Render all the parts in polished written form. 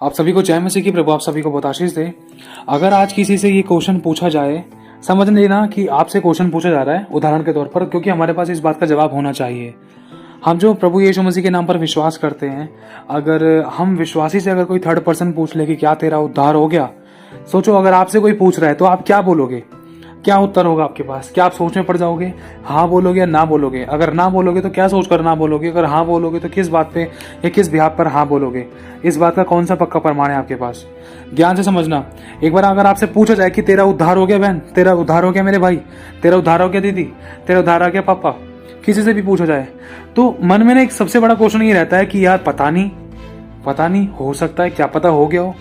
आप सभी को जय मसीह की। प्रभु आप सभी को बहुत आशीष दे। अगर आज किसी से ये क्वेश्चन पूछा जाए, समझ लेना कि आपसे क्वेश्चन पूछा जा रहा है उदाहरण के तौर पर, क्योंकि हमारे पास इस बात का जवाब होना चाहिए। हम जो प्रभु यीशु मसीह के नाम पर विश्वास करते हैं, अगर हम विश्वासी से अगर कोई थर्ड पर्सन पूछ ले कि क्या तेरा उद्धार हो गया, सोचो अगर आपसे कोई पूछ रहा है तो आप क्या बोलोगे? क्या उत्तर होगा आपके पास? क्या आप सोच में पड़ जाओगे? हाँ बोलोगे या ना बोलोगे? अगर ना बोलोगे तो क्या सोचकर ना बोलोगे? अगर हाँ बोलोगे तो किस बात पे या किस बिहाफ पर हाँ बोलोगे? इस बात का कौन सा पक्का प्रमाण है आपके पास? ध्यान से समझना। एक बार अगर आपसे पूछा जाए कि तेरा उद्धार हो गया बहन, तेरा उद्धार हो गया मेरे भाई, तेरा उद्धार हो गया दीदी, तेरा उद्धार हो गया पापा, किसी से भी पूछा जाए तो मन में ना एक सबसे बड़ा क्वेश्चन ये रहता है कि यार पता नहीं, हो सकता है, क्या पता हो गया हो।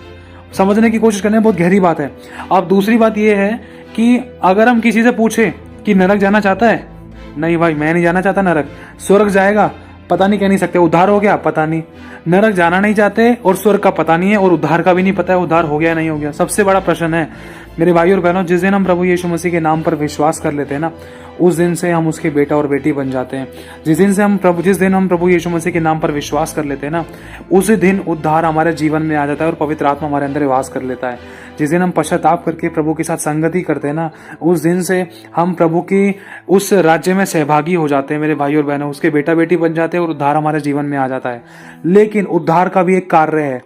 समझने की कोशिश करने में बहुत गहरी बात है। अब दूसरी बात यह है कि अगर हम किसी से पूछे कि नरक जाना चाहता है, नहीं भाई मैं नहीं जाना चाहता नरक। स्वर्ग जाएगा, पता नहीं, कह नहीं सकते। उद्धार हो गया, पता नहीं। नरक जाना नहीं चाहते और स्वर्ग का पता नहीं है और उद्धार का भी नहीं पता है उद्धार हो गया नहीं हो गया। सबसे बड़ा प्रश्न है मेरे भाई और बहनों, जिस दिन हम प्रभु यीशु मसीह के नाम पर विश्वास कर लेते हैं ना, उस दिन से हम उसके बेटा और बेटी बन जाते हैं। जिस दिन हम प्रभु यीशु मसीह के नाम पर विश्वास कर लेते हैं ना, उस दिन उद्धार हमारे जीवन में आ जाता है और पवित्र आत्मा हमारे अंदर वास कर लेता है। जिस दिन हम पश्चाताप करके प्रभु के साथ संगति करते हैं ना, उस दिन से हम प्रभु की उस राज्य में सहभागी हो जाते हैं मेरे भाई और बहनों, उसके बेटा बेटी बन जाते हैं और उद्धार हमारे जीवन में आ जाता है। लेकिन उद्धार का भी एक कार्य है,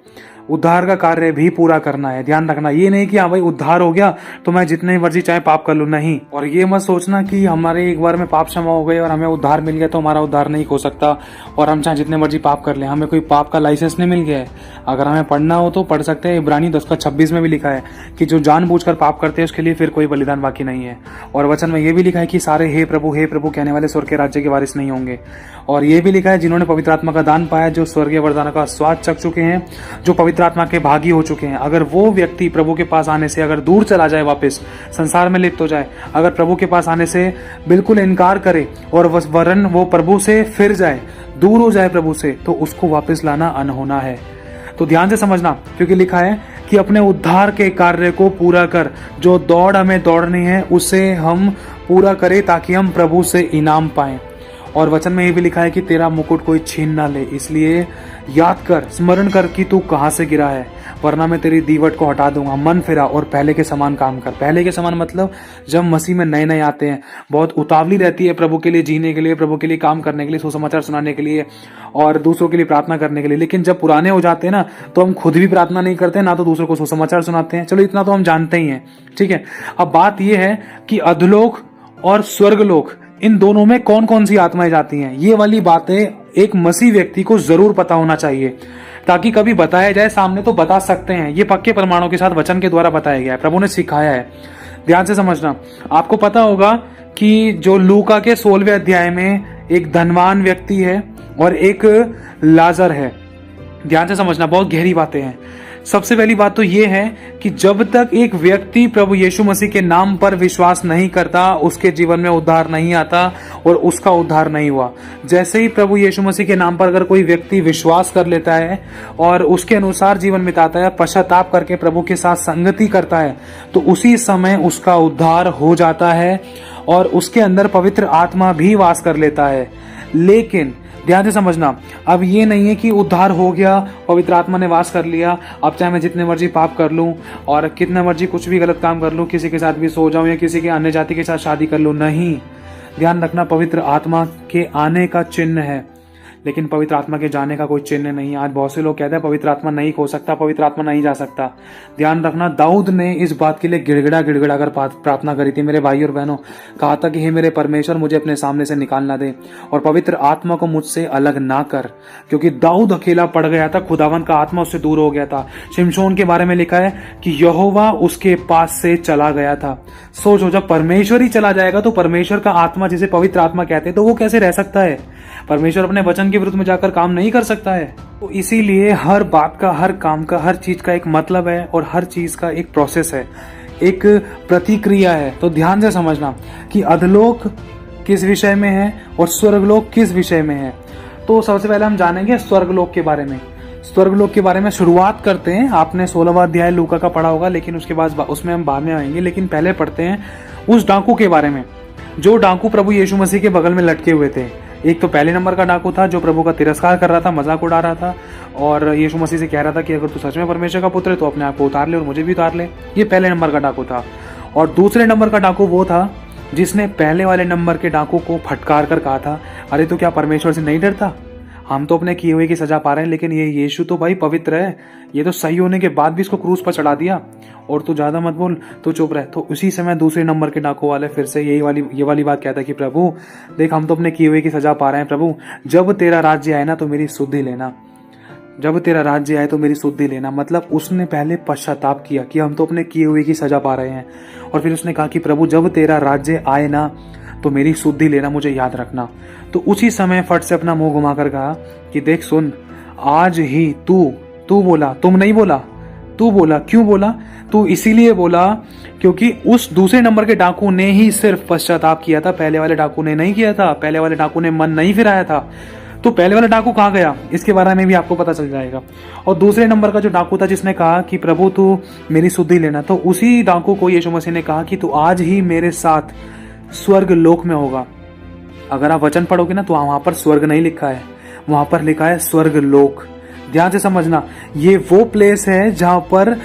उद्धार का कार्य भी पूरा करना है। ध्यान रखना, ये नहीं कि हाँ भाई उद्धार हो गया तो मैं जितने मर्जी चाहे पाप कर लूं, नहीं। और ये मत सोचना कि हमारे एक बार में पाप क्षमा हो गए और हमें उद्धार मिल गया तो हमारा उद्धार नहीं हो सकता और हम चाहे जितने मर्जी पाप कर लें। हमें कोई पाप का लाइसेंस नहीं मिल गया है। अगर हमें पढ़ना हो तो पढ़ सकते हैं। इब्रानी 10:26 में भी लिखा है कि जो जानबूझकर पाप करते हैं उसके लिए फिर कोई बलिदान बाकी नहीं है। और वचन में यह भी लिखा है कि सारे हे प्रभु कहने वाले स्वर्ग के राज्य के वारिस नहीं होंगे। और ये भी लिखा है जिन्होंने पवित्र आत्मा का दान पाया, जो स्वर्गीय वरदानों का स्वाद चख चुके हैं, जो पवित्र आत्मा के भागी हो चुके हैं। अगर वो व्यक्ति प्रभु के पास आने से अगर दूर चला जाए, वापस संसार में लिप्त हो जाए, अगर प्रभु के पास आने से बिल्कुल इनकार करे और वरन वो प्रभु से फिर जाए, दूर हो जाए प्रभु से, तो उसको वापस लाना अनहोना है। तो ध्यान से समझना, क्योंकि लिखा है कि अपने उद्धार के कार्य को पूरा कर। जो दौड़ हमें दौड़नी है उसे हम पूरा करें ताकि हम प्रभु से इनाम पाएं। और वचन में ये भी लिखा है कि तेरा मुकुट कोई छीन ना ले, इसलिए याद कर, स्मरण कर कि तू कहां से गिरा है, वरना मैं तेरी दीवट को हटा दूंगा। मन फिरा और पहले के समान काम कर। पहले के समान मतलब जब मसीह में नए नए आते हैं, बहुत उतावली रहती है प्रभु के लिए जीने के लिए, प्रभु के लिए काम करने के लिए, सुसमाचार सुनाने के लिए और दूसरों के लिए प्रार्थना करने के लिए। लेकिन जब पुराने हो जाते हैं ना, तो हम खुद भी प्रार्थना नहीं करते, ना तो दूसरों को सुसमाचार सुनाते हैं। चलो इतना तो हम जानते ही हैं, ठीक है। अब बात यह है कि अधोलोक और स्वर्गलोक, इन दोनों में कौन कौन सी आत्माएं जाती हैं, ये वाली बातें एक मसीह व्यक्ति को जरूर पता होना चाहिए, ताकि कभी बताया जाए सामने तो बता सकते हैं। ये पक्के प्रमाणों के साथ वचन के द्वारा बताया गया है, प्रभु ने सिखाया है। ध्यान से समझना। आपको पता होगा कि जो लूका के 16वें अध्याय में एक धनवान व्यक्ति है और एक लाजर है। ध्यान से समझना, बहुत गहरी बातें हैं। सबसे पहली बात तो यह है कि जब तक एक व्यक्ति प्रभु यीशु मसीह के नाम पर विश्वास नहीं करता, उसके जीवन में उद्धार नहीं आता और उसका उद्धार नहीं हुआ। जैसे ही प्रभु यीशु मसीह के नाम पर अगर कोई व्यक्ति विश्वास कर लेता है और उसके अनुसार जीवन बिताता है, पश्चाताप करके प्रभु के साथ संगति करता है, तो उसी समय उसका उद्धार हो जाता है और उसके अंदर पवित्र आत्मा भी वास कर लेता है। लेकिन ध्यान से समझना, अब ये नहीं है कि उद्धार हो गया, पवित्र आत्मा ने वास कर लिया, अब चाहे मैं जितने मर्जी पाप कर लूं और कितने मर्जी कुछ भी गलत काम कर लूं, किसी के साथ भी सो जाऊं या किसी के अन्य जाति के साथ शादी कर लूं, नहीं। ध्यान रखना, पवित्र आत्मा के आने का चिन्ह है, लेकिन पवित्र आत्मा के जाने का कोई चिन्ह नहीं। आज बहुत से लोग कहते हैं पवित्र आत्मा नहीं खो सकता, पवित्र आत्मा नहीं जा सकता। ध्यान रखना, दाऊद ने इस बात के लिए गिड़गिड़ा कर प्रार्थना करी थी मेरे भाई और बहनों। कहा था कि हे मेरे परमेश्वर, मुझे अपने सामने से निकालना दे और पवित्र आत्मा को मुझसे अलग ना कर, क्योंकि दाऊद अकेला पड़ गया था, खुदावन का आत्मा उससे दूर हो गया था। शिमशोन के बारे में लिखा है कि यहोवा उसके पास से चला गया था। सोचो, जब परमेश्वर ही चला जाएगा तो परमेश्वर का आत्मा, जिसे पवित्र आत्मा कहते हैं, तो वो कैसे रह सकता है? परमेश्वर अपने वचन के विरुद्ध में जाकर काम नहीं कर सकता है। तो इसीलिए हर बात का, हर काम का, हर चीज का एक मतलब है और हर चीज का एक प्रोसेस है, एक प्रतिक्रिया है। तो ध्यान से समझना कि अधलोक किस विषय में है और स्वर्गलोक किस विषय में है। तो सबसे पहले हम जानेंगे स्वर्गलोक के बारे में। स्वर्गलोक के बारे में शुरुआत करते हैं। आपने 16वां अध्याय लूका का पढ़ा होगा, लेकिन उसके बाद उसमें हम बाद में आएंगे। लेकिन पहले पढ़ते हैं उस डाकू के बारे में, जो डाकू प्रभु यीशु मसीह के बगल में लटके हुए थे। एक तो पहले नंबर का डाकू था जो प्रभु का तिरस्कार कर रहा था, मजाक उड़ा रहा था और यीशु मसीह से कह रहा था कि अगर तू सच में परमेश्वर का पुत्र है तो अपने आप को उतार ले और मुझे भी उतार ले। ये पहले नंबर का डाकू था। और दूसरे नंबर का डाकू वो था जिसने पहले वाले नंबर के डाकू को फटकार कर कहा था, अरे तो क्या परमेश्वर से नहीं डरता? हम तो अपने किए हुए की सजा पा रहे हैं, लेकिन ये यीशु तो भाई पवित्र है, ये तो सही होने के बाद भी इसको क्रूस पर चढ़ा दिया और तू ज्यादा मत बोल, तू चुप रह। तो उसी समय दूसरे नंबर के डाकू वाले फिर से ये वाली बात कहता है कि प्रभु देख, हम तो अपने किए हुए की सजा पा रहे हैं, प्रभु जब तेरा राज्य आए ना तो मेरी सुधि लेना, जब तेरा राज्य आए तो मेरी सुधि लेना। मतलब उसने पहले पश्चाताप किया कि हम तो अपने किए हुए की सजा पा रहे हैं, और फिर उसने कहा कि प्रभु जब तेरा राज्य आए ना तो मेरी सुधि लेना, मुझे याद रखना। तो उसी समय फट से अपना मुंह घुमाकर कहा कि देख सुन, आज ही तू बोला, तुम नहीं बोला, तू बोला। क्यों बोला? तू इसीलिए बोला क्योंकि उस दूसरे नंबर के डाकू ने ही सिर्फ पश्चाताप किया था, पहले वाले डाकू ने नहीं किया था, पहले वाले डाकू ने मन नहीं फिराया था। तो पहले वाला डाकू कहाँ गया, इसके बारे में भी आपको पता चल जाएगा। और दूसरे नंबर का जो डाकू था जिसने कहा कि प्रभु तू मेरी सुधि लेना, तो उसी डाकू को यीशु मसीह ने कहा कि तू आज ही मेरे साथ स्वर्ग लोक में होगा। अगर आप वचन पढ़ोगे ना तो वहां पर स्वर्ग नहीं लिखा है, वहां पर लिखा है स्वर्ग लोक। ध्यान से समझना, ये वो प्लेस है जहां पर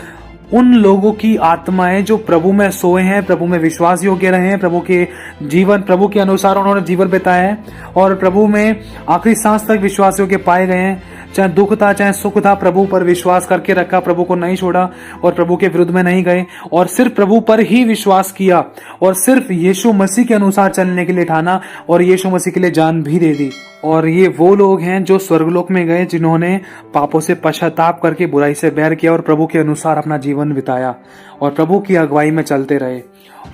उन लोगों की आत्माएं जो प्रभु में सोए हैं, प्रभु में विश्वास योग्य रहे हैं, प्रभु के अनुसार उन्होंने जीवन बिताया है और प्रभु में आखिरी सांस तक विश्वास योग्य पाए गए हैं। चाहे दुख था चाहे सुख था, प्रभु पर विश्वास करके रखा, प्रभु को नहीं छोड़ा और प्रभु के विरुद्ध में नहीं गए और सिर्फ प्रभु पर ही विश्वास किया और सिर्फ यीशु मसीह के अनुसार चलने के लिए ठाना और यीशु मसीह के लिए जान भी दे दी। और ये वो लोग हैं जो स्वर्गलोक में गए जिन्होंने पापों से पश्चाताप करके बुराई से बैर किया और प्रभु के अनुसार अपना जीवन बिताया और प्रभु की अगुवाई में चलते रहे।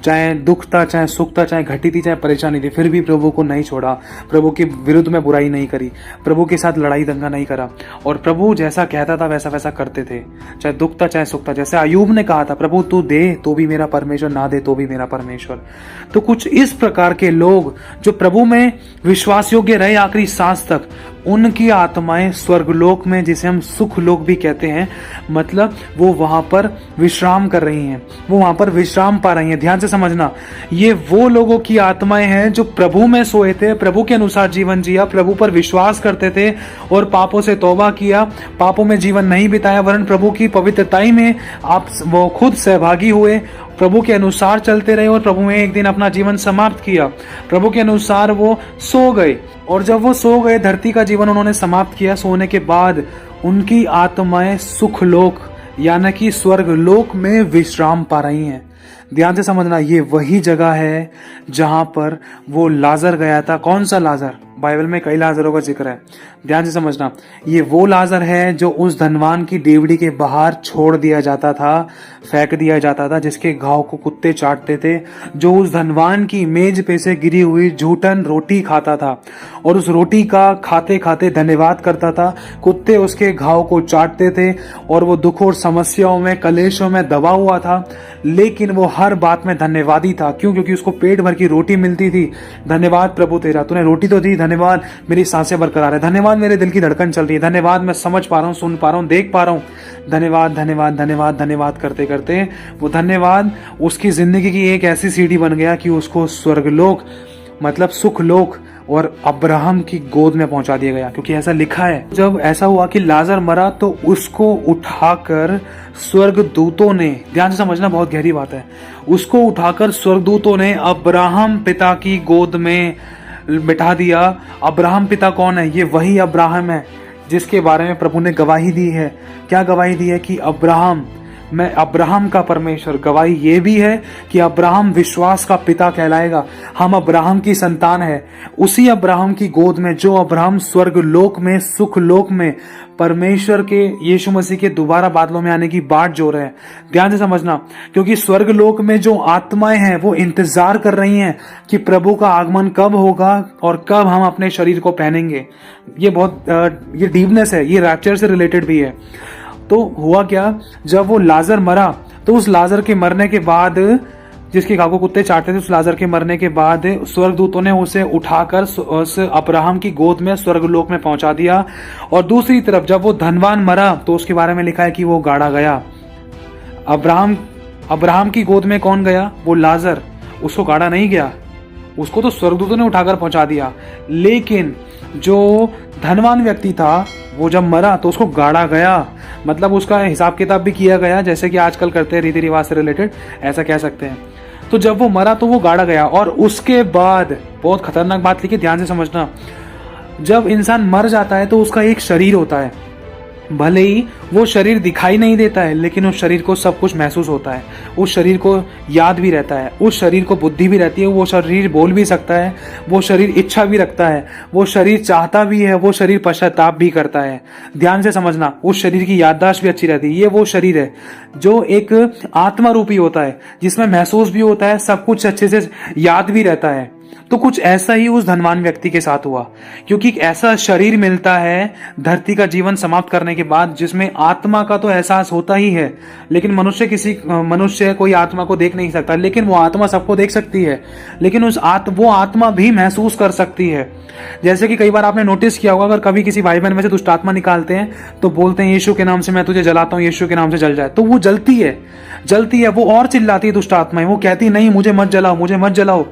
चाहे दुख था चाहे सुख था, चाहे घटी थी चाहे परेशानी थी, फिर भी प्रभु को नहीं छोड़ा, प्रभु के विरुद्ध में बुराई नहीं करी, प्रभु के साथ लड़ाई दंगा नहीं करा और प्रभु जैसा कहता था वैसा वैसा करते थे। चाहे दुख था चाहे सुख था, जैसे अय्यूब ने कहा था प्रभु तू दे तो भी मेरा परमेश्वर, ना दे तो भी मेरा परमेश्वर। तो कुछ इस प्रकार के लोग जो प्रभु में विश्वास योग्य रहे आखिरी सांस तक, उनकी आत्माएं स्वर्गलोक में, जिसे हम सुख लोक भी कहते हैं, मतलब वो वहां पर विश्राम कर रही हैं, वो वहां पर विश्राम पा रही हैं। ध्यान से समझना, ये वो लोगों की आत्माएं हैं जो प्रभु में सोए थे, प्रभु के अनुसार जीवन जिया, प्रभु पर विश्वास करते थे और पापों से तौबा किया, पापों में जीवन नहीं बिताया, वरन प्रभु की पवित्रताई में आप वो खुद सहभागी हुए, प्रभु के अनुसार चलते रहे और प्रभु में एक दिन अपना जीवन समाप्त किया। प्रभु के अनुसार वो सो गए और जब वो सो गए, धरती का जीवन उन्होंने समाप्त किया, सोने के बाद उनकी आत्माएं सुखलोक यानी कि स्वर्ग लोक में विश्राम पा रही हैं। ध्यान से समझना, ये वही जगह है जहां पर वो लाजर गया था। कौन सा लाजर? बाइबल में कई लाजरों का जिक्र है, ध्यान से समझना। ये वो लाजर है जो उस धनवान की डेवड़ी के बाहर छोड़ दिया जाता था, फेंक दिया जाता था, जिसके घाव को कुत्ते चाटते थे, जो उस धनवान की मेज पे से गिरी हुई झूठन रोटी खाता था और उस रोटी का खाते खाते धन्यवाद करता था। कुत्ते उसके घाव को चाटते थे और वो दुख और समस्याओं में, कलेशों में दबा हुआ था, लेकिन वो हर बात में धन्यवादी था। क्यों? क्योंकि उसको पेट भर की रोटी मिलती थी। धन्यवाद प्रभु तेरा, तूने रोटी तो दी, धन्यवाद मेरी सांसें बरकरार है, धन्यवाद मेरे दिल की धड़कन चल रही है, धन्यवाद मैं समझ पा रहा हूँ, सुन पा रहा हूँ, देख पा रहा हूँ, धन्यवाद धन्यवाद धन्यवाद धन्यवाद करते करते वो धन्यवाद उसकी जिंदगी की एक ऐसी सीढ़ी बन गया कि उसको स्वर्गलोक मतलब सुखलोक और अब्राहम की गोद में पहुंचा दिया गया। क्योंकि ऐसा लिखा है, जब ऐसा हुआ कि लाजर मरा तो उसको उठाकर स्वर्गदूतों ने, ध्यान से समझना बहुत गहरी बात है, उसको उठाकर स्वर्गदूतों ने अब्राहम पिता की गोद में बिठा दिया। अब्राहम पिता कौन है? ये वही अब्राहम है जिसके बारे में प्रभु ने गवाही दी है। क्या गवाही दी है? कि अब्राहम, मैं अब्राहम का परमेश्वर। गवाही ये भी है कि अब्राहम विश्वास का पिता कहलाएगा। हम अब्राहम की संतान है, उसी अब्राहम की गोद में जो अब्राहम स्वर्ग लोक में, सुख लोक में परमेश्वर के यीशु मसीह के दोबारा बादलों में आने की बाट जो रहे हैं। ध्यान से समझना, क्योंकि स्वर्ग लोक में जो आत्माएं हैं वो इंतजार कर रही हैं कि प्रभु का आगमन कब होगा और कब हम अपने शरीर को पहनेंगे। ये बहुत ये डीपनेस है, ये रैप्चर से रिलेटेड भी है। तो हुआ क्या, जब वो लाजर मरा तो उस लाजर के मरने के बाद, जिसके घाव को कुत्ते चाटते थे, उस लाजर के मरने के बाद स्वर्गदूतों ने उसे उठाकर उस अब्राहम की गोद में स्वर्गलोक में पहुंचा दिया। और दूसरी तरफ जब वो धनवान मरा तो उसके बारे में लिखा है कि वो गाड़ा गया। अब्राहम की गोद में कौन गया? वो लाजर, उसको गाड़ा नहीं गया, उसको तो स्वर्गदूतों ने उठाकर पहुंचा दिया, लेकिन जो धनवान व्यक्ति था वो जब मरा तो उसको गाड़ा गया, मतलब उसका हिसाब किताब भी किया गया, जैसे कि आजकल करते हैं रीति रिवाज से रिलेटेड, ऐसा कह सकते हैं। तो जब वो मरा तो वो गाड़ा गया, और उसके बाद बहुत खतरनाक बात लिखी, ध्यान से समझना, जब इंसान मर जाता है तो उसका एक शरीर होता है, भले ही वो शरीर दिखाई नहीं देता है, लेकिन उस शरीर को सब कुछ महसूस होता है, उस शरीर को याद भी रहता है, उस शरीर को बुद्धि भी रहती है, वो शरीर बोल भी सकता है, वो शरीर इच्छा भी रखता है, वो शरीर चाहता भी है, वो शरीर पश्चाताप भी करता है। ध्यान से समझना, उस शरीर की याददाश्त भी अच्छी रहती है। ये वो शरीर है जो एक आत्मा रूपी होता है, जिसमें महसूस भी होता है, सब कुछ अच्छे से याद भी रहता है। तो कुछ ऐसा ही उस धनवान व्यक्ति के साथ हुआ, क्योंकि एक ऐसा शरीर मिलता है धरती का जीवन समाप्त करने के बाद, जिसमें आत्मा का तो एहसास होता ही है, लेकिन मनुष्य कोई आत्मा को देख नहीं सकता, लेकिन वो आत्मा सबको देख सकती है, लेकिन वो आत्मा भी महसूस कर सकती है। जैसे कि कई बार आपने नोटिस किया होगा, अगर कभी किसी भाई बहन में से दुष्ट आत्मा निकालते हैं तो बोलते हैं यीशु के नाम से मैं तुझे जलाता हूं, यीशु के नाम से जल जाए, तो वो जलती है, वो और चिल्लाती है दुष्ट आत्माएं, वो कहती नहीं मुझे मत जलाओ।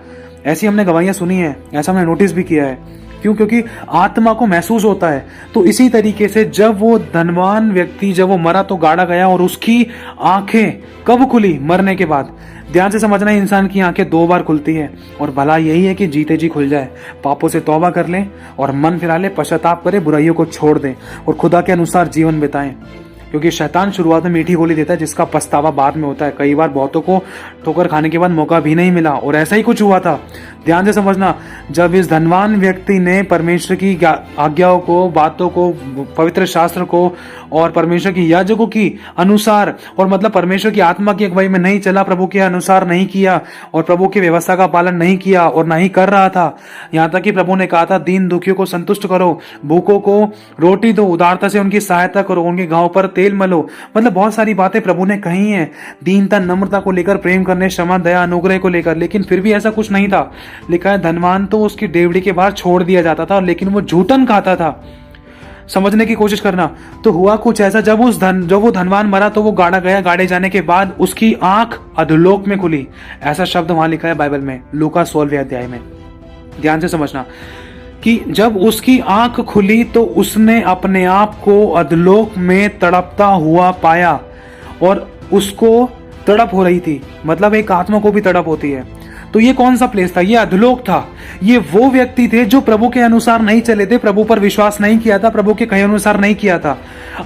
ऐसी हमने गवाहियां सुनी है, ऐसा हमने नोटिस भी किया है। क्यों? क्योंकि आत्मा को महसूस होता है। तो इसी तरीके से जब वो धनवान व्यक्ति जब वो मरा तो गाड़ा गया, और उसकी आंखें कब खुली? मरने के बाद। ध्यान से समझना, इंसान की आंखें 2 बार खुलती है, और भला यही है कि जीते जी खुल जाए, पापों से तौबा कर ले और मन फिरा ले, पश्चाताप करे, बुराइयों को छोड़ दे और खुदा के अनुसार जीवन बिताएं। क्योंकि शैतान शुरुआत में मीठी गोली देता है, जिसका पछतावा बाद में होता है। कई बार बहुतों को ठोकर खाने के बाद मौका भी नहीं मिला, और ऐसा ही कुछ हुआ था। ध्यान से समझना, जब इस धनवान व्यक्ति ने परमेश्वर की आज्ञाओं को, बातों को, पवित्र शास्त्र को और परमेश्वर की याजकों की अनुसार, और मतलब परमेश्वर की आत्मा की अगुवाई में नहीं चला, प्रभु के अनुसार नहीं किया, और प्रभु की व्यवस्था का पालन नहीं किया और ना ही कर रहा था। यहाँ तक कि प्रभु ने कहा था, दीन दुखियों को संतुष्ट करो, भूखों को रोटी दो, उदारता से उनकी सहायता करो, उनके घावों पर तेल मलो। मतलब बहुत सारी बातें प्रभु ने कही हैं, दीनता, नम्रता को लेकर, प्रेम करने, क्षमा, दया, अनुग्रह को लेकर, लेकिन फिर भी ऐसा कुछ नहीं था। लिखा है, धनवान तो उसकी डेवड़ी के बाहर छोड़ दिया जाता था, लेकिन वो झूठन खाता था। समझने की कोशिश करना। तो हुआ कुछ ऐसा, जब वो धनवान मरा तो वो गाड़ा गया, गाड़े जाने के बाद उसकी आंख अधोलोक में खुली। ऐसा शब्द वहां लिखा है बाइबल में, लूका 16वें अध्याय में। ध्यान से समझना कि जब उसकी आंख खुली तो उसने अपने आप को अधोलोक में तड़पता हुआ पाया, और उसको तड़प हो रही थी, मतलब एक आत्मा को भी तड़प होती है। तो ये कौन सा प्लेस था? ये अधोलोक था। ये वो व्यक्ति थे जो प्रभु के अनुसार नहीं चले थे, प्रभु पर विश्वास नहीं किया था, प्रभु के कहे अनुसार नहीं किया था।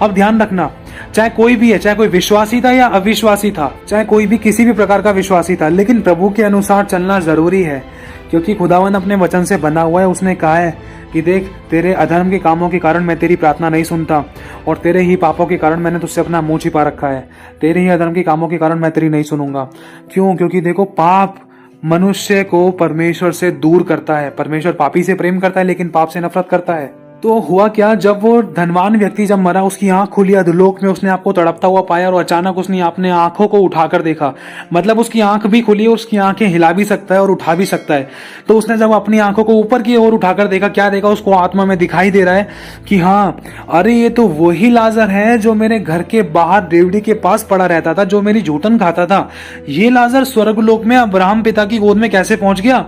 अब ध्यान रखना, चाहे कोई भी है, चाहे कोई विश्वासी था या अविश्वासी था, चाहे कोई भी किसी भी प्रकार का विश्वासी था, लेकिन प्रभु के अनुसार चलना जरूरी है। क्योंकि खुदावन अपने वचन से बना हुआ है। उसने कहा है कि देख, तेरे अधर्म के कामों के कारण मैं तेरी प्रार्थना नहीं सुनता, और तेरे ही पापों के कारण मैंने तुझसे अपना मुंह छिपा रखा है। तेरे ही अधर्म के कामों के कारण मैं तेरी नहीं सुनूंगा। क्यों? क्योंकि देखो, पाप मनुष्य को परमेश्वर से दूर करता है। परमेश्वर पापी से प्रेम करता है, लेकिन पाप से नफरत करता है। तो हुआ क्या, जब वो धनवान व्यक्ति जब मरा, उसकी आंख खुली, अधोलोक में उसने आपको तड़पता हुआ पाया, और अचानक उसने अपने आंखों को उठाकर देखा। मतलब उसकी आंख भी खुली, उसकी आंखें हिला भी सकता है और उठा भी सकता है। तो उसने जब अपनी आंखों को ऊपर की ओर उठाकर देखा, क्या देखा? उसको आत्मा में दिखाई दे रहा है कि हाँ, अरे ये तो वही लाजर है जो मेरे घर के बाहर डेवढ़ी के पास पड़ा रहता था, जो मेरी जूठन खाता था। ये लाजर स्वर्गलोक में अब्राहम पिता की गोद में कैसे पहुंच गया?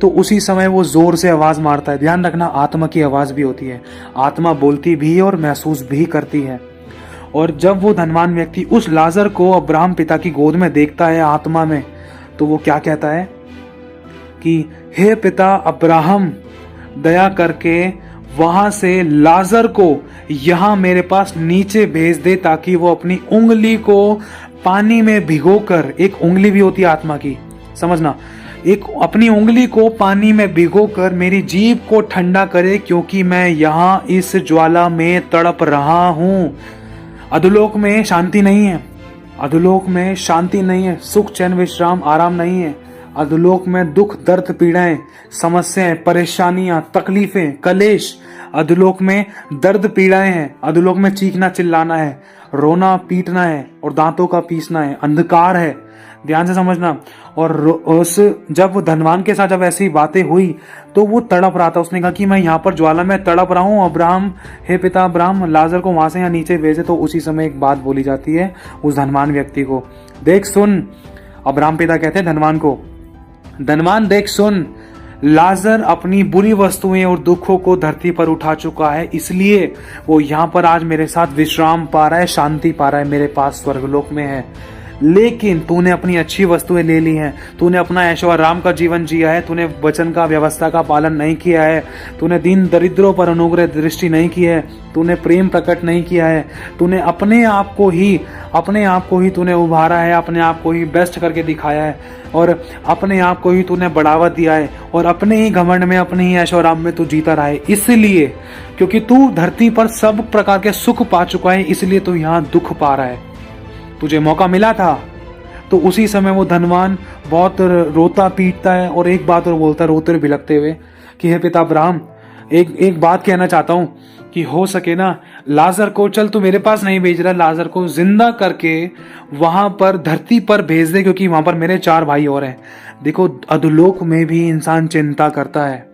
तो उसी समय वो जोर से आवाज मारता है। ध्यान रखना, आत्मा की आवाज भी होती है, आत्मा बोलती भी और महसूस भी करती है। और जब वो धनवान व्यक्ति उस लाजर को अब्राहम पिता की गोद में देखता है आत्मा में, तो वो क्या कहता है कि हे पिता अब्राहम, दया करके वहां से लाजर को यहां मेरे पास नीचे भेज दे, ताकि वो अपनी उंगली को पानी में भिगोकर, एक उंगली भी होती है आत्मा की, समझना, एक अपनी उंगली को पानी में भिगोकर मेरी जीभ को ठंडा करे, क्योंकि मैं यहाँ इस ज्वाला में तड़प रहा हूं। अधोलोक में शांति नहीं है, अधोलोक में शांति नहीं है, सुख चैन विश्राम आराम नहीं है। अधोलोक में दुख दर्द पीड़ाएं, समस्याएं, परेशानियां, तकलीफें, कलेश। अधोलोक में दर्द पीड़ाएं हैं, अधोलोक में चीखना चिल्लाना है, रोना पीटना है और दांतों का पीसना है, अंधकार है। ध्यान से समझना। और जब वो धनवान के साथ जब ऐसी बातें हुई तो वो तड़प रहा था। उसने कहा कि मैं यहाँ पर ज्वाला में तड़प रहा हूँ, अब्राहम, हे पिता अब्राहम, लाजर को वहां से यहाँ नीचे भेजे। तो उसी समय एक बात बोली जाती है उस धनवान व्यक्ति को, देख सुन। अब्राहम पिता कहते हैं धनवान को, धनवान देख सुन, लाजर अपनी बुरी वस्तुएं और दुखों को धरती पर उठा चुका है, इसलिए वो यहाँ पर आज मेरे साथ विश्राम पा रहा है, शांति पा रहा है, मेरे पास स्वर्गलोक में है। लेकिन तूने अपनी अच्छी वस्तुएं ले ली हैं, तूने अपना ऐशो आराम का जीवन जिया है, तूने वचन का व्यवस्था का पालन नहीं किया है, तूने दीन दरिद्रों पर अनुग्रह दृष्टि नहीं की है, तूने प्रेम प्रकट नहीं किया है, तूने अपने आप को ही तूने उभारा है, अपने आप को ही बेस्ट करके दिखाया है और अपने आप को ही तूने बढ़ावा दिया है और अपने ही घमंड में, अपने ही ऐशो आराम में तू जीता रहा है। इसलिए क्योंकि तू धरती पर सब प्रकार के सुख पा चुका है, इसलिए तू यहाँ दुख पा रहा है। तुझे मौका मिला था तो उसी समय वो धनवान बहुत रोता पीटता है और एक बात और बोलता है रोते और बिलखते हुए कि हे पिता अब्राहम, एक बात कहना चाहता हूं कि हो सके ना लाजर को, चल तू मेरे पास नहीं भेज रहा, लाजर को जिंदा करके वहां पर धरती पर भेज दे, क्योंकि वहां पर मेरे 4 भाई और हैं। देखो, अधोलोक में भी इंसान चिंता करता है,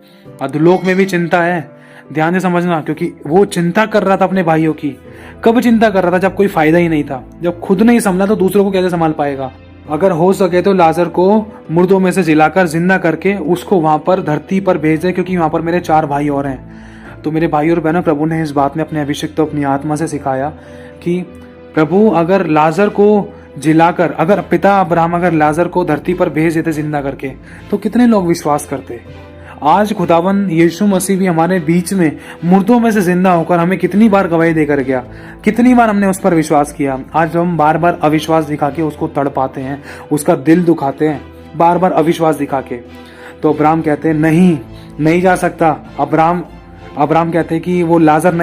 अधोलोक में भी चिंता है, ध्यान से समझना। क्योंकि वो चिंता कर रहा था अपने भाइयों की। कब चिंता कर रहा था? जब कोई फायदा ही नहीं था, जब खुद नहीं संभला तो दूसरों को कैसे संभाल पाएगा। अगर हो सके तो लाजर को मुर्दों में से जिलाकर जिंदा करके उसको वहां पर धरती पर भेज दे, क्योंकि वहां पर मेरे 4 भाई और हैं। तो मेरे भाई और बहनों, प्रभु ने इस बात में अपने अभिषेक तो अपनी आत्मा से सिखाया कि प्रभु अगर लाजर को जिलाकर, अगर पिता अब्राहम अगर लाजर को धरती पर भेज देते जिंदा करके, तो कितने लोग विश्वास करते। आज खुदावन यीशु मसीह भी हमारे बीच में मुर्दों में से जिंदा होकर हमें कितनी बार गवाही देकर गया, कितनी बार हमने उस पर विश्वास किया। आज हम बार बार अविश्वास दिखा के उसको तड़पाते हैं, उसका दिल दुखाते हैं, बार बार अविश्वास दिखा के। तो अब्राहम कहते हैं नहीं जा सकता। अब्राहम कहते हैं कि वो लाजर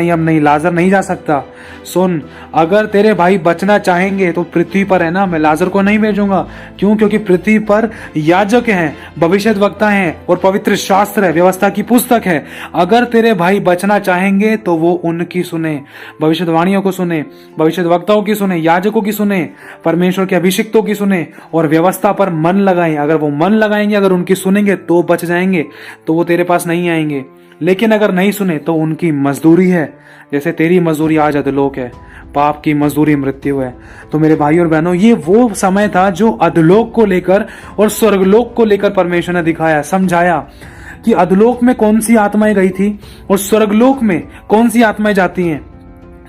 नहीं जा सकता। सुन, अगर तेरे भाई बचना चाहेंगे तो पृथ्वी पर है ना, मैं लाजर को नहीं भेजूंगा। क्यों? क्योंकि पृथ्वी पर याजक हैं, भविष्यद्वक्ता हैं और पवित्र शास्त्र है, व्यवस्था की पुस्तक है। अगर तेरे भाई बचना चाहेंगे तो वो उनकी सुने, भविष्यवाणियों को सुने, भविष्यद्वक्ताओं की सुने, याजकों की सुने, परमेश्वर के अभिषिक्तों की सुने और व्यवस्था पर मन लगाएं। अगर वो मन लगाएंगे, अगर उनकी सुनेंगे तो बच जाएंगे, तो वो तेरे पास नहीं आएंगे। लेकिन अगर नहीं सुने तो उनकी मजदूरी है, जैसे तेरी मजदूरी आज अधोलोक है, पाप की मजदूरी मृत्यु है। तो मेरे भाई और बहनों, ये वो समय था जो अधोलोक को लेकर और स्वर्गलोक को लेकर परमेश्वर ने दिखाया, समझाया कि अधोलोक में कौन सी आत्माएं गई थी और स्वर्गलोक में कौन सी आत्माएं जाती हैं।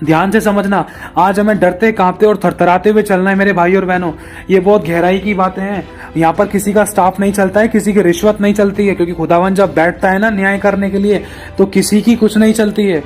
ध्यान से समझना, आज हमें डरते कांपते और थरथराते हुए चलना है मेरे भाई और बहनों। ये बहुत गहराई की बातें हैं। यहाँ पर किसी का स्टाफ नहीं चलता है, किसी की रिश्वत नहीं चलती है, क्योंकि खुदावन जब बैठता है ना न्याय करने के लिए तो किसी की कुछ नहीं चलती है।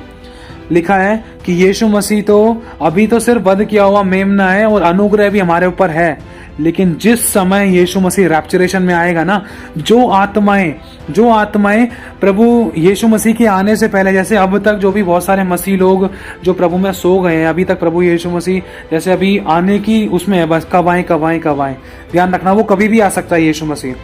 लिखा है कि यीशु मसीह तो अभी तो सिर्फ वध किया हुआ मेमना है और अनुग्रह भी हमारे ऊपर है, लेकिन जिस समय यीशु मसीह रैप्चरेशन में आएगा ना, जो आत्माएं प्रभु यीशु मसीह के आने से पहले, जैसे अब तक जो भी बहुत सारे मसीह लोग जो प्रभु में सो गए हैं, अभी तक प्रभु यीशु मसीह जैसे अभी आने की उसमें है, बस कब आए। ध्यान रखना, वो कभी भी आ सकता है यीशु मसीह।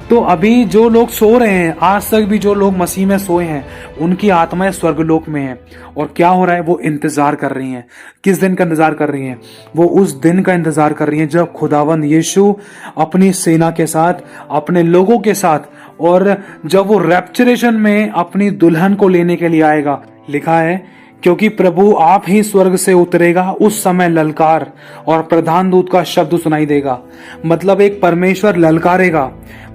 तो अभी जो लोग सो रहे हैं, आज तक भी जो लोग मसीह में सोए हैं, उनकी आत्माएं स्वर्गलोक में हैं। और क्या हो रहा है? वो इंतजार कर रही हैं। किस दिन का इंतजार कर रही हैं? वो उस दिन का इंतजार कर रही हैं जब खुदावंद यीशु अपनी सेना के साथ, अपने लोगों के साथ, और जब वो रैप्चरेशन में अपनी दुल्हन को लेने के लिए आएगा। लिखा है, क्योंकि प्रभु आप ही स्वर्ग से उतरेगा, उस समय ललकार और प्रधान दूत का शब्द सुनाई देगा। मतलब एक परमेश्वर ललकारेगा,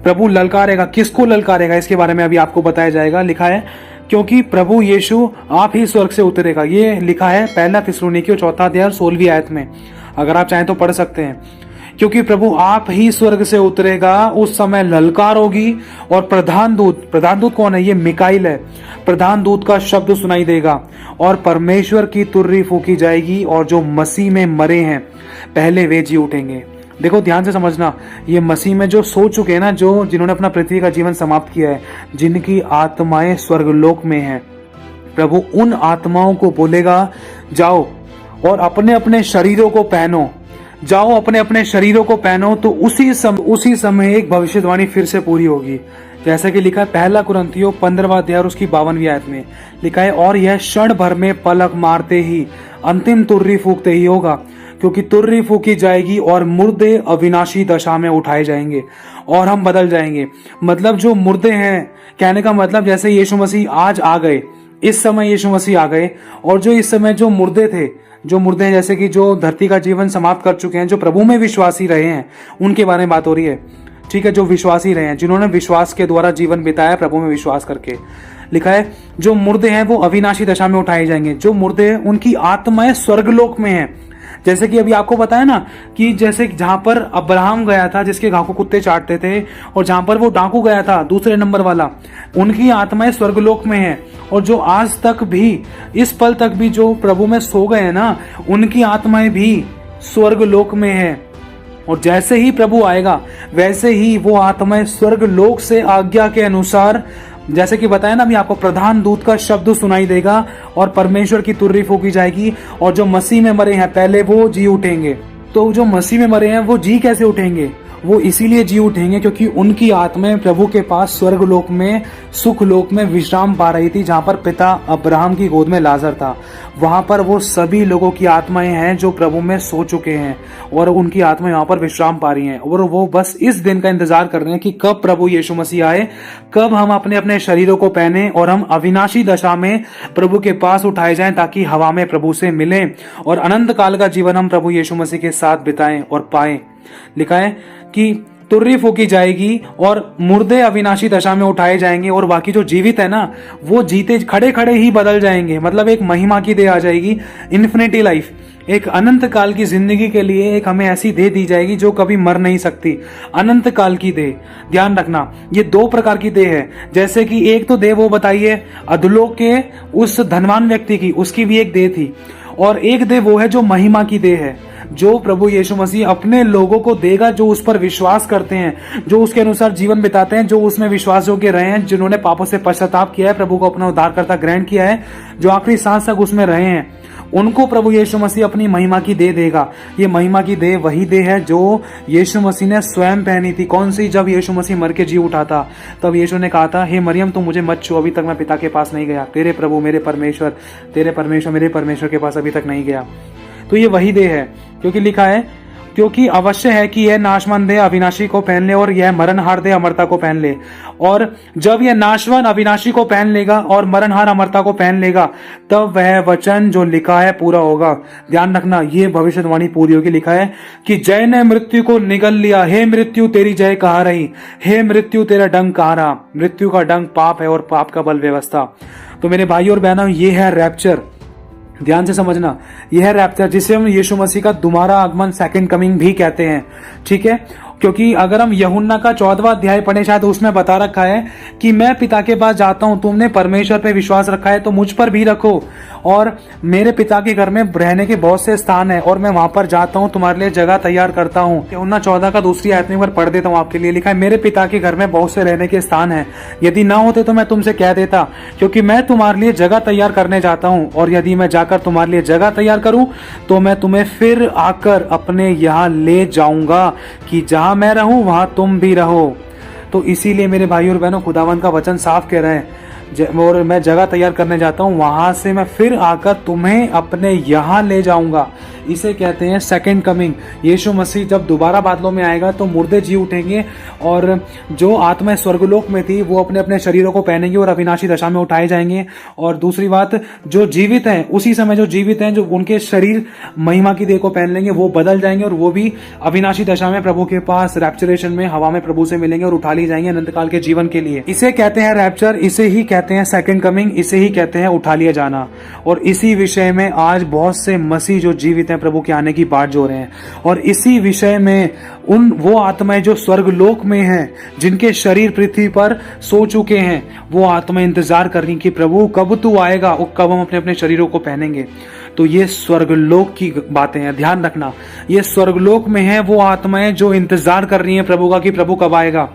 प्रभु ललकारेगा। किसको ललकारेगा? इसके बारे में अभी आपको बताया जाएगा। लिखा है, क्योंकि प्रभु यीशु आप ही स्वर्ग से उतरेगा। ये लिखा है 1 थिस्सलुनीकियों 4 अध्याय 16वीं आयत में। अगर आप चाहें तो पढ़ सकते हैं। क्योंकि प्रभु आप ही स्वर्ग से उतरेगा, उस समय ललकार होगी और प्रधान दूत कौन है? ये मिकाइल है। प्रधान दूत का शब्द सुनाई देगा और परमेश्वर की तुर्री फूकी जाएगी और जो मसीह में मरे हैं पहले वे जी उठेंगे। देखो, ध्यान से समझना, ये मसीह में जो सो चुके हैं ना, जिन्होंने अपना पृथ्वी का जीवन समाप्त किया है, जिनकी आत्माएं स्वर्गलोक में हैं, प्रभु उन आत्माओं को बोलेगा, जाओ और अपने अपने शरीरों को पहनो, जाओ अपने अपने शरीरों को पहनो। तो उसी समय एक भविष्यवाणी फिर से पूरी होगी, जैसा कि लिखा है 1 कुरिन्थियों 15वां अध्याय और उसकी 52वीं आयत में। लिखा है, और यह क्षण भर में पलक मारते ही, अंतिम तुर्री फूकते ही होगा, क्योंकि तुर्री फूकी जाएगी और मुर्दे अविनाशी दशा में उठाए जाएंगे और हम बदल जाएंगे। मतलब जो मुर्दे हैं, कहने का मतलब जैसे यीशु मसीह आज आ गए, इस समय यीशु मसीह आ गए, और जो इस समय जो मुर्दे थे, जो मुर्दे हैं, जैसे कि जो धरती का जीवन समाप्त कर चुके हैं, जो प्रभु में विश्वासी रहे हैं, उनके बारे में बात हो रही है। ठीक है, जो विश्वासी रहे हैं, जिन्होंने विश्वास के द्वारा जीवन बिताया प्रभु में विश्वास करके। लिखा है जो मुर्दे हैं वो अविनाशी दशा में उठाए जाएंगे। जो मुर्दे हैं उनकी आत्माएं स्वर्गलोक में हैं। जैसे कि अभी आपको बताया ना कि जैसे जहां पर अब्राहम गया था जिसके घाव को कुत्ते चाटते थे, और जहां पर वो डाकू गया था दूसरे नंबर वाला, उनकी आत्माएं स्वर्गलोक में हैं। और जो आज तक भी, इस पल तक भी जो प्रभु में सो गए ना, उनकी आत्माएं भी स्वर्गलोक में है। और जैसे ही प्रभु आएगा वैसे ही वो आत्माएं स्वर्गलोक से आज्ञा के अनुसार, जैसे कि बताया ना अभी आपको, प्रधान दूत का शब्द सुनाई देगा और परमेश्वर की तुर्री फूकी जाएगी, और जो मसीह में मरे हैं पहले वो जी उठेंगे। तो जो मसीह में मरे हैं वो जी कैसे उठेंगे? वो इसीलिए जी उठेंगे क्योंकि उनकी आत्माएं प्रभु के पास स्वर्गलोक में, सुखलोक में विश्राम पा रही थी, जहां पर पिता अब्राहम की गोद में लाजर था। वहां पर वो सभी लोगों की आत्माएं हैं जो प्रभु में सो चुके हैं, और उनकी आत्माएं वहां पर विश्राम पा रही हैं। और वो बस इस दिन का इंतजार कर रहे हैं कि कब प्रभु यीशु मसीह आए, कब हम अपने अपने शरीरों को पहने और हम अविनाशी दशा में प्रभु के पास उठाए जाएं, ताकि हवा में प्रभु से मिलें और अनंत काल का जीवन हम प्रभु यीशु मसीह के साथ बिताएं और पाएं। लिखा है कि तुर्री फूकी जाएगी और मुर्दे अविनाशी दशा में उठाए जाएंगे, और बाकी जो जीवित है ना वो जीते खड़े खड़े ही बदल जाएंगे। मतलब एक महिमा की देह आ जाएगी, इन्फिनिटी लाइफ, एक अनंत काल की जिंदगी के लिए एक हमें ऐसी देह दी जाएगी जो कभी मर नहीं सकती, अनंत काल की देह। ध्यान रखना ये दो प्रकार की देह है। जैसे कि एक तो देह वो बताइए अधोलोक के उस धनवान व्यक्ति की, उसकी भी एक देह थी, और एक देह वो है जो महिमा की देह है, जो प्रभु यीशु मसीह अपने लोगों को देगा जो उस पर विश्वास करते हैं, जो उसके अनुसार जीवन बिताते हैं, जो उसमें विश्वास योग्य रहे हैं, जिन्होंने पापों से पश्चाताप किया है, प्रभु को अपना उद्धारकर्ता ग्रहण किया है, जो आखिरी सांस तक उसमें रहे हैं, उनको प्रभु यीशु मसीह अपनी महिमा की देह देगा। ये महिमा की देह वही देह है जो यीशु मसीह ने स्वयं पहनी थी। कौन सी? जब यीशु मसीह मर के जी उठा था, तब यीशु ने कहा था, हे मरियम तुम मुझे मत छू, अभी तक मैं पिता के पास नहीं गया। तेरे प्रभु मेरे परमेश्वर, तेरे परमेश्वर मेरे परमेश्वर के पास अभी तक नहीं गया। तो ये वही देह है, क्योंकि लिखा है क्योंकि अवश्य है कि यह नाशवान देह अविनाशी को पहन ले और यह मरणहार देह अमरता को पहन ले। और जब यह नाशवान अविनाशी को पहन लेगा और मरणहार अमरता को पहन लेगा, तब वह वचन जो लिखा है पूरा होगा। ध्यान रखना ये भविष्यवाणी पूरी होगी। लिखा है कि जय ने मृत्यु को निगल लिया, हे मृत्यु तेरी जय कहाँ रही, हे मृत्यु तेरा डंक कहाँ रहा। मृत्यु का डंक पाप है और पाप का बल व्यवस्था। तो मेरे भाई और बहनों, ये है रैप्चर। ध्यान से समझना, यह है रैप्चर, जिसे हम यीशु मसीह का दोबारा आगमन, सेकंड कमिंग भी कहते हैं। ठीक है, क्योंकि अगर हम यूहन्ना का 14वां अध्याय पढ़े शायद, उसमें बता रखा है कि मैं पिता के पास जाता हूं, तुमने परमेश्वर पे विश्वास रखा है तो मुझ पर भी रखो, और मेरे पिता के घर में रहने के बहुत से स्थान है और मैं वहां पर जाता हूं, तुम्हारे लिए जगह तैयार करता हूं। यूहन्ना 14 का दूसरी आयत में पढ़ देता हूं आपके लिए। लिखा है मेरे पिता के घर में बहुत से रहने के स्थान है, यदि ना होते तो मैं तुमसे कह देता, क्योंकि मैं तुम्हारे लिए जगह तैयार करने जाता हूं, और यदि मैं जाकर तुम्हारे लिए जगह तैयार करूं तो मैं तुम्हें फिर आकर अपने यहाँ ले जाऊंगा, कि जहां मैं रहूं वहां तुम भी रहो। तो इसीलिए मेरे भाई और बहनों, खुदावंत का वचन साफ कह रहे हैं, और मैं जगह तैयार करने जाता हूं, वहां से मैं फिर आकर तुम्हें अपने यहां ले जाऊंगा। इसे कहते हैं सेकंड कमिंग। यीशु मसीह जब दोबारा बादलों में आएगा तो मुर्दे जी उठेंगे, और जो आत्माएं स्वर्गलोक में थी वो अपने अपने शरीरों को पहनेंगे और अविनाशी दशा में उठाए जाएंगे। और दूसरी बात, जो जीवित हैं उसी समय जो जीवित हैं, जो उनके शरीर महिमा की देह को पहन लेंगे, वो बदल जाएंगे और वो भी अविनाशी दशा में प्रभु के पास रैप्चरेशन में हवा में प्रभु से मिलेंगे और उठा ली जाएंगे अनंत काल के जीवन के लिए। इसे कहते हैं रैप्चर, इसे ही कहते हैं सेकंड कमिंग, इसे ही कहते हैं उठा लिया जाना। और इसी विषय में आज बहुत से मसीह जो जीवित हैं प्रभु के आने की बाट जो रहे हैं, और इसी विषय में वो आत्माएं जो स्वर्गलोक में हैं, जिनके शरीर पृथ्वी पर सो चुके हैं, वो आत्माएं इंतजार कर रही कि प्रभु कब तू आएगा और कब हम अपने अपने शरीरों को पहनेंगे। तो ये स्वर्गलोक की बातें हैं, ध्यान रखना। ये स्वर्गलोक में है वो आत्माएं जो इंतजार कर रही हैं प्रभु का कि प्रभु कब आएगा,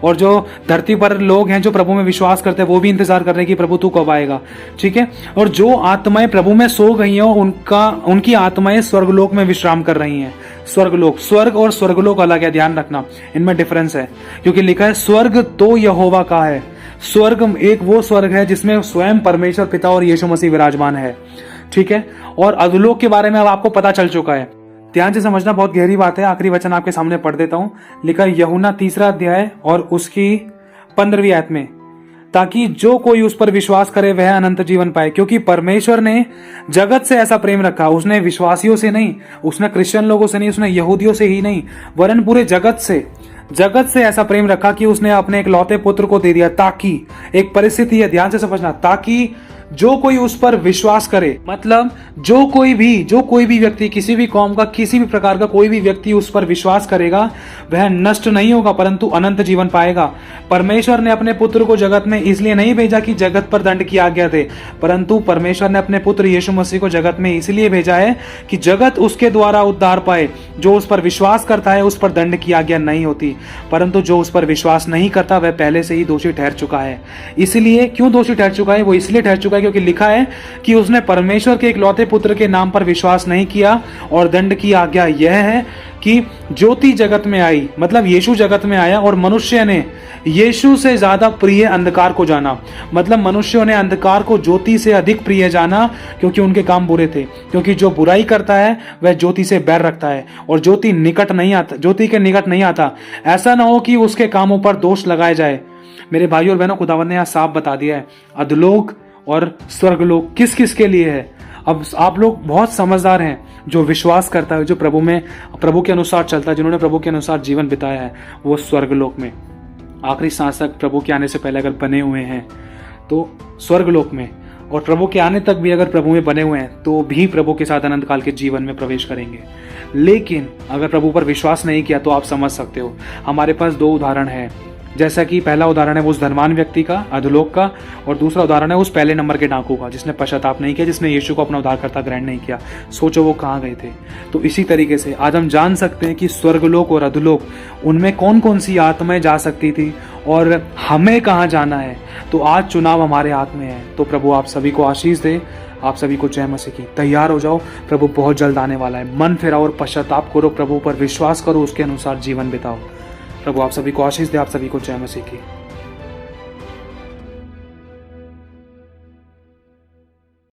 और जो धरती पर लोग हैं जो प्रभु में विश्वास करते हैं वो भी इंतजार कर रहे हैं कि प्रभु तू कब आएगा। ठीक है, और जो आत्माएं प्रभु में सो गई हैं उनकी आत्माएं स्वर्गलोक में विश्राम कर रही हैं। स्वर्गलोक, स्वर्ग और स्वर्गलोक अलग है, ध्यान रखना, इनमें डिफरेंस है। क्योंकि लिखा है स्वर्ग तो यहोवा का है। स्वर्ग एक वो स्वर्ग है जिसमें स्वयं परमेश्वर पिता और यीशु मसीह विराजमान है। ठीक है, और अधोलोक के बारे में अब आपको पता चल चुका है। ध्यान से समझना, बहुत गहरी बात है। आखिरी वचन आपके सामने पढ़ देता हूं। लिखा है यूहन्ना 3 अध्याय और उसकी 15वीं आयत में, ताकि जो कोई उस पर विश्वास करे वह अनंत जीवन पाए। क्योंकि परमेश्वर ने जगत से ऐसा प्रेम रखा, उसने विश्वासियों से नहीं, उसने क्रिश्चियन लोगों से नहीं, उसने यहूदियों से ही नहीं, वरन पूरे जगत से ऐसा प्रेम रखा कि उसने अपने इकलौते पुत्र को दे दिया, ताकि, एक परिस्थिति है, ध्यान से समझना, ताकि जो कोई उस पर विश्वास करे, मतलब जो कोई भी व्यक्ति, किसी भी कौम का, किसी भी प्रकार का कोई भी व्यक्ति उस पर विश्वास करेगा वह नष्ट नहीं होगा परंतु अनंत जीवन पाएगा। परमेश्वर ने अपने पुत्र को जगत में इसलिए नहीं भेजा कि जगत पर दंड की आज्ञा दे, परंतु परमेश्वर ने अपने पुत्र यीशु मसीह को जगत में इसलिए भेजा है कि जगत उसके द्वारा उद्धार पाए। जो उस पर विश्वास करता है उस पर दंड की आज्ञा नहीं होती, परंतु जो उस पर विश्वास नहीं करता वह पहले से ही दोषी ठहर चुका है। इसलिए क्यों दोषी ठहर चुका है? वो इसलिए ठहर चुका है क्योंकि लिखा है कि उसने परमेश्वर के इकलौते पुत्र के नाम पर विश्वास नहीं किया। और दंड की आज्ञा यह है कि ज्योति जगत में आई, मतलब यीशु जगत में आया और मनुष्य ने यीशु से ज्यादा प्रिय अंधकार को जाना, मतलब मनुष्यों ने अंधकार को ज्योति से अधिक प्रिय जाना क्योंकि उनके काम बुरे थे। क्योंकि जो बुराई करता है वह ज्योति से बैर रखता है और ज्योति के निकट नहीं आता, ऐसा ना हो कि उसके कामों पर दोष लगाया जाए। मेरे भाई और बहनों, खुदावंद ने यहाँ साफ बता दिया है अधोलोक और स्वर्गलोक किस किस के लिए है। अब आप लोग बहुत समझदार हैं, जो विश्वास करता है, जो प्रभु के अनुसार चलता है, जिन्होंने प्रभु के अनुसार जीवन बिताया है, वो स्वर्गलोक में आखिरी सांस तक प्रभु के आने से पहले अगर बने हुए हैं तो स्वर्गलोक में, और प्रभु के आने तक भी अगर प्रभु में बने हुए हैं तो भी प्रभु के साथ अनंत काल के जीवन में प्रवेश करेंगे। लेकिन अगर प्रभु पर विश्वास नहीं किया तो आप समझ सकते हो। हमारे पास दो उदाहरण है, जैसा कि पहला उदाहरण है उस धनवान व्यक्ति का अधोलोक का, और दूसरा उदाहरण है उस पहले नंबर के डाकू का जिसने पश्चाताप नहीं किया, जिसने यीशु को अपना उद्धारकर्ता ग्रहण नहीं किया। सोचो वो कहाँ गए थे। तो इसी तरीके से आज हम जान सकते हैं कि स्वर्गलोक और अधोलोक, उनमें कौन कौन सी आत्माएं जा सकती थी और हमें कहाँ जाना है। तो आज चुनाव हमारे हाथ में है। तो प्रभु आप सभी को आशीष दे, आप सभी को जय मसीह की। तैयार हो जाओ, प्रभु बहुत जल्द आने वाला है। मन फिराओ और पश्चाताप करो, प्रभु पर विश्वास करो, उसके अनुसार जीवन बिताओ। प्रभु आप सभी को आशीष दे, आप सभी को जय मसीह की।